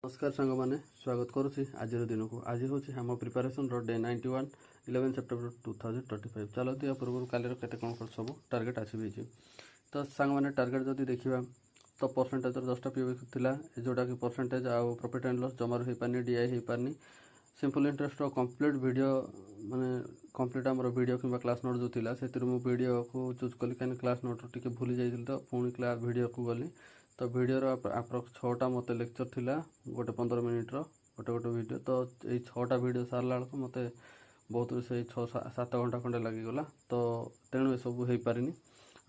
नमस्कार सांग मैंने स्वागत करुच्ची आज दिन को आज हूँ आम प्रिपेरेसन डे 91 11 सेप्टेम्बर 2025 चलते या पूर्व कालीर केते कौन सब टार्गेट आसीबी तो सांग मैंने टार्गेट जदि देखा तो परसेंटेज 10टा पीवी था जोटा कि परसेंटेज आउ प्रॉफिट एंड लॉस जमार हो पारनी डीआई हो पारनी सिंपल इंटरेस्ट कंप्लीट वीडियो माने कंप्लीट आम वीडियो कि क्लास नोट जो थिला से वीडियो को चूज कली कहीं क्लास नोट टी भूली जाइए तो पुणी क्लास वीडियो को गली तो वीडियोर अप्रोक्स 6टा मत लेक्चर थिला गोटे 15 मिनिट्र गोटे गोटे वीडियो तो ये 6टा वीडियो सारा बेलू मत बहुत से 6-7 घंटा खंडे लगिगला तो तेणु ये सब हो पारिनी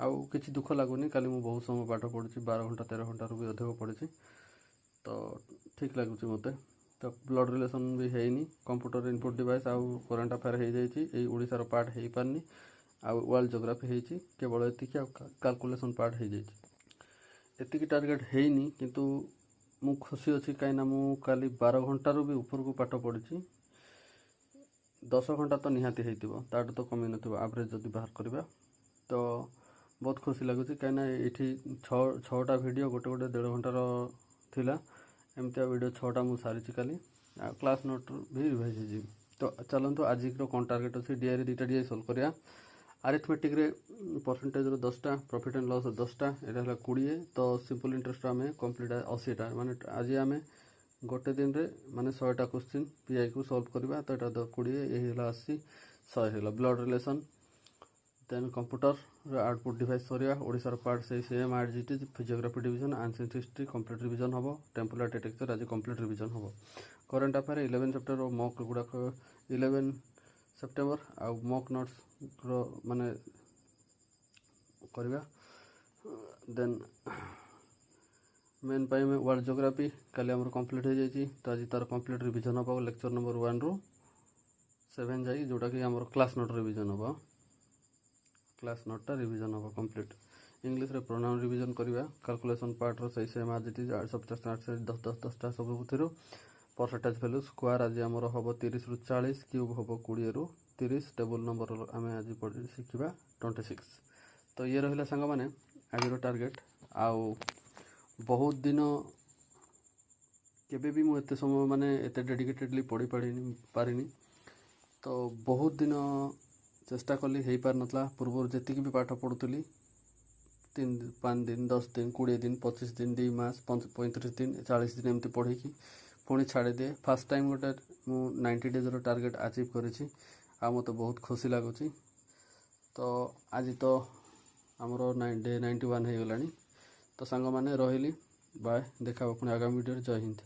आउ किसी दुख लगुनि काली मु बहुत समय पाठ पढ़ी 12 घंटा 13 घंटा भी अधिक पढ़ी तो ठीक लगुच मत तो ब्लड रिलेशन भी हैनी कंप्यूटर इनपुट डिवाइस आउ करेन्ट अफेयर हो जाए ओडिशार पार्ट हो पारनी आउ वर्ल्ड जियोग्राफी होती केवल एति कैलकुलेशन पार्ट हो जाए एतिकी टार्गेट हैनी किंतु मु खुशी अच्छी कहीं मु काली 12 घंटार भी ऊपर को पाठ पढ़ी 10 घंटा तो निहाती होती ताठू तो कमी न एवरेज जब बाहर करवा तो बहुत खुशी लगुच कहीं ये 6टा वीडियो गोटे गोटे 1.5 घंटार थिला एमती वीडियो 6टा मु सारी काली क्लास नोट भी रिवाइज हो तो चलतु आज कौन टार्गेट अच्छी डीआई 2टा डीआई सल्व करा आरिथमेटिक रे परसेंटेज 10टा प्रॉफिट एंड लॉस 10टा यहाँ 20 तो सिंपल इंटरेस्ट आम कंप्लीट 80टा माने आज आम गोटे दिन रे माने 100टा क्वेश्चन पीआई को सॉल्व करवा तो यहाँ 20 यही 80 100 है blood relation then computer output device सरिया ओडिशार पार्ट से same RGT physiography division ancient history complete revision हम टेम्पल आर्किटेक्चर आज कंप्लीट रिवीजन हम करेन्ट अफेयर 11 सेप्टेम्बर मॉक गुड़ाक 11 सेप्टेम्बर आउ मॉक नोट्स माने करवा देन मेन पाई में वर्ल्ड जियोग्राफी काली आमर कंप्लीट हो जाए तो आज तार कंप्लीट रिवीजन हम लेक्चर नंबर 1 रु 7 जाए जोटा कि आमर क्लास नोट रिवीजन हम क्लास नोटा रिवीजन हम कंप्लीट इंग्लिश रे प्रोनाउन रिवीजन करवा कैलकुलेशन पार्ट रो सही सेम आज 10-10 सब परसेंटेज वैल्यू स्क्वायर आज आमर हम 30 रु 40 क्यूब हम 20 रु 30 टेबल नंबर आम आज शिखा 26 तो ये रहा सांग मैंने आज टार्गेट आउ बहुत दिन केबे भी मुझे समय माने एते डेडिकेटेडली पढ़ी पारिनी तो बहुत दिन चेष्टा कली हो पार नाला पूर्व जी भी पाठ पढ़ुली 3-5 दिन 10 दिन 20 दिन 25 दिन 2 मास 35 दिन 40 दिन एमती पढ़ी पुणी छाड़ी दिए फास्ट टाइम गोटे मु 90 डेज टार्गेट अचीव करी आ मत बहुत खुशी लगुच तो आज तो आमर डे 91 हो गला तो सांग मैंने रही बाय देखा पुणी आगामी वीडियो जय हिंद।